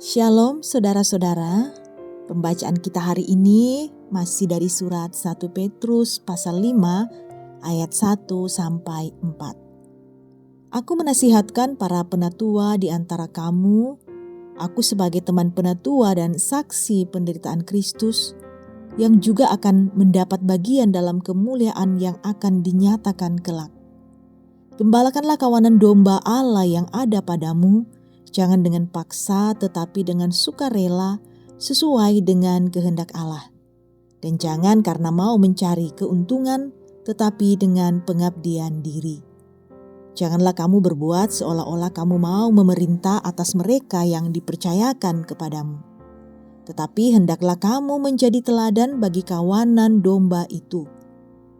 Shalom saudara-saudara, pembacaan kita hari ini masih dari surat 1 Petrus pasal 5 ayat 1 sampai 4. Aku menasihatkan para penatua di antara kamu, aku sebagai teman penatua dan saksi penderitaan Kristus, yang juga akan mendapat bagian dalam kemuliaan yang akan dinyatakan kelak. Gembalakanlah kawanan domba Allah yang ada padamu, jangan dengan paksa tetapi dengan sukarela sesuai dengan kehendak Allah. Dan jangan karena mau mencari keuntungan tetapi dengan pengabdian diri. Janganlah kamu berbuat seolah-olah kamu mau memerintah atas mereka yang dipercayakan kepadamu. Tetapi hendaklah kamu menjadi teladan bagi kawanan domba itu.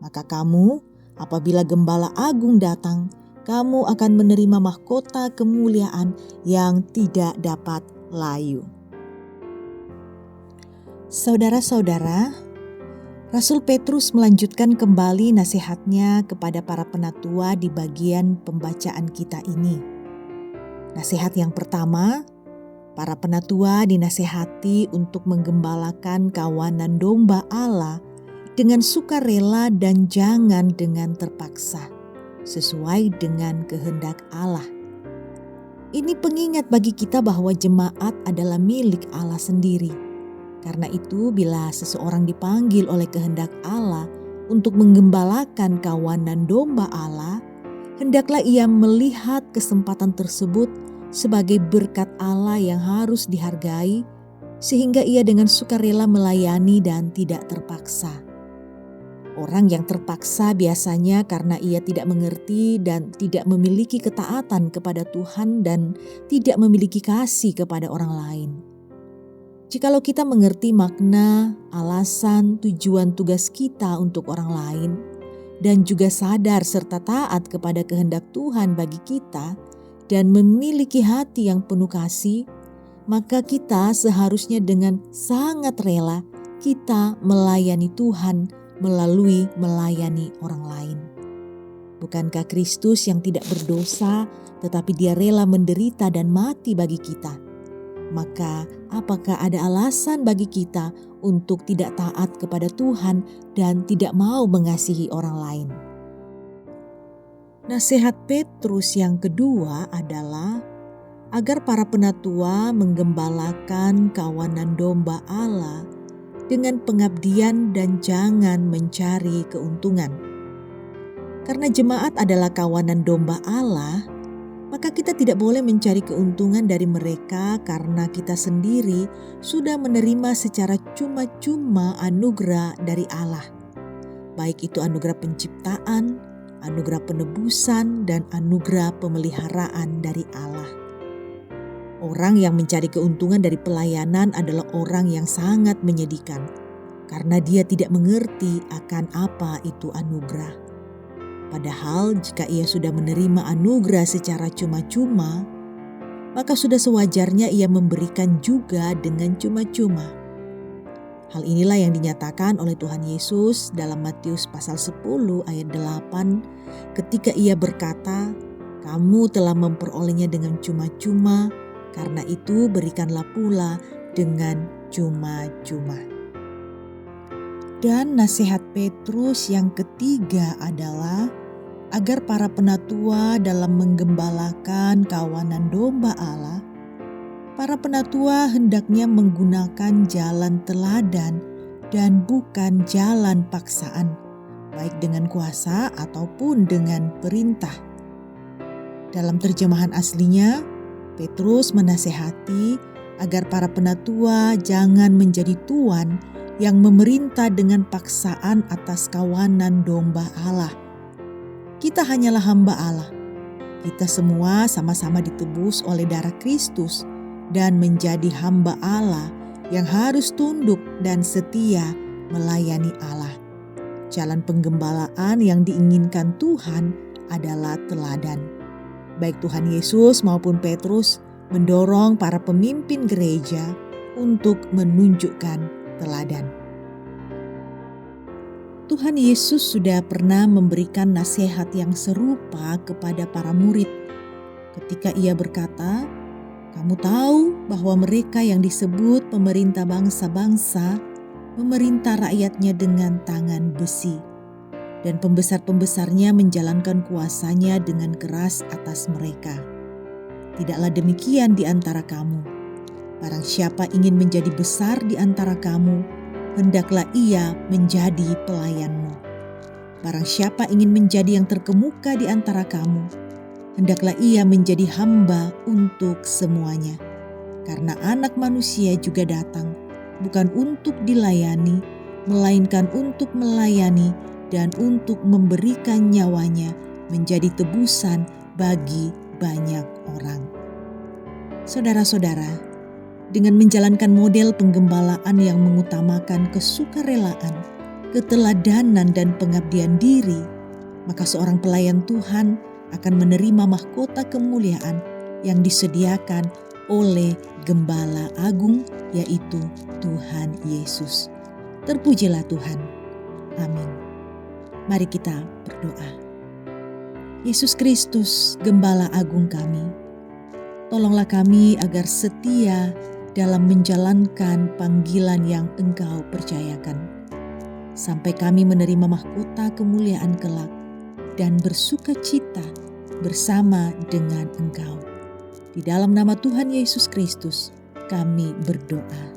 Maka kamu, apabila Gembala Agung datang, kamu akan menerima mahkota kemuliaan yang tidak dapat layu. Saudara-saudara, Rasul Petrus melanjutkan kembali nasihatnya kepada para penatua di bagian pembacaan kita ini. Nasihat yang pertama, para penatua dinasihati untuk menggembalakan kawanan domba Allah dengan sukarela dan jangan dengan terpaksa, sesuai dengan kehendak Allah. Ini pengingat bagi kita bahwa jemaat adalah milik Allah sendiri. Karena itu, bila seseorang dipanggil oleh kehendak Allah untuk menggembalakan kawanan domba Allah, hendaklah ia melihat kesempatan tersebut sebagai berkat Allah yang harus dihargai, sehingga ia dengan sukarela melayani dan tidak terpaksa. Orang yang terpaksa biasanya karena ia tidak mengerti dan tidak memiliki ketaatan kepada Tuhan dan tidak memiliki kasih kepada orang lain. Jikalau kita mengerti makna, alasan, tujuan tugas kita untuk orang lain, dan juga sadar serta taat kepada kehendak Tuhan bagi kita, dan memiliki hati yang penuh kasih, maka kita seharusnya dengan sangat rela kita melayani Tuhan melalui melayani orang lain. Bukankah Kristus yang tidak berdosa tetapi dia rela menderita dan mati bagi kita? Maka apakah ada alasan bagi kita untuk tidak taat kepada Tuhan dan tidak mau mengasihi orang lain? Nasihat Petrus yang kedua adalah agar para penatua menggembalakan kawanan domba Allah dengan pengabdian dan jangan mencari keuntungan. Karena jemaat adalah kawanan domba Allah, maka kita tidak boleh mencari keuntungan dari mereka karena kita sendiri sudah menerima secara cuma-cuma anugerah dari Allah. Baik itu anugerah penciptaan, anugerah penebusan, dan anugerah pemeliharaan dari Allah. Orang yang mencari keuntungan dari pelayanan adalah orang yang sangat menyedihkan karena dia tidak mengerti akan apa itu anugerah. Padahal jika ia sudah menerima anugerah secara cuma-cuma, maka sudah sewajarnya ia memberikan juga dengan cuma-cuma. Hal inilah yang dinyatakan oleh Tuhan Yesus dalam Matius pasal 10 ayat 8 ketika ia berkata, "Kamu telah memperolehnya dengan cuma-cuma, karena itu berikanlah pula dengan cuma-cuma." Dan nasihat Petrus yang ketiga adalah agar para penatua dalam menggembalakan kawanan domba Allah, para penatua hendaknya menggunakan jalan teladan dan bukan jalan paksaan, baik dengan kuasa ataupun dengan perintah. Dalam terjemahan aslinya, Petrus menasihati agar para penatua jangan menjadi tuan yang memerintah dengan paksaan atas kawanan domba Allah. Kita hanyalah hamba Allah. Kita semua sama-sama ditebus oleh darah Kristus dan menjadi hamba Allah yang harus tunduk dan setia melayani Allah. Jalan penggembalaan yang diinginkan Tuhan adalah teladan. Baik Tuhan Yesus maupun Petrus mendorong para pemimpin gereja untuk menunjukkan teladan. Tuhan Yesus sudah pernah memberikan nasihat yang serupa kepada para murid ketika ia berkata, Kamu tahu bahwa mereka yang disebut pemerintah bangsa-bangsa memerintah rakyatnya dengan tangan besi, dan pembesar-pembesarnya menjalankan kuasanya dengan keras atas mereka. Tidaklah demikian di antara kamu. Barang siapa ingin menjadi besar di antara kamu, hendaklah ia menjadi pelayanmu. Barang siapa ingin menjadi yang terkemuka di antara kamu, hendaklah ia menjadi hamba untuk semuanya. Karena Anak Manusia juga datang, bukan untuk dilayani, melainkan untuk melayani dan untuk memberikan nyawanya menjadi tebusan bagi banyak orang. Saudara-saudara, dengan menjalankan model penggembalaan yang mengutamakan kesukarelaan, keteladanan dan pengabdian diri, maka seorang pelayan Tuhan akan menerima mahkota kemuliaan yang disediakan oleh Gembala Agung, yaitu Tuhan Yesus. Terpujilah Tuhan. Amin. Mari kita berdoa. Yesus Kristus, Gembala Agung kami, tolonglah kami agar setia dalam menjalankan panggilan yang Engkau percayakan, sampai kami menerima mahkota kemuliaan kelak dan bersuka cita bersama dengan Engkau. Di dalam nama Tuhan Yesus Kristus kami berdoa.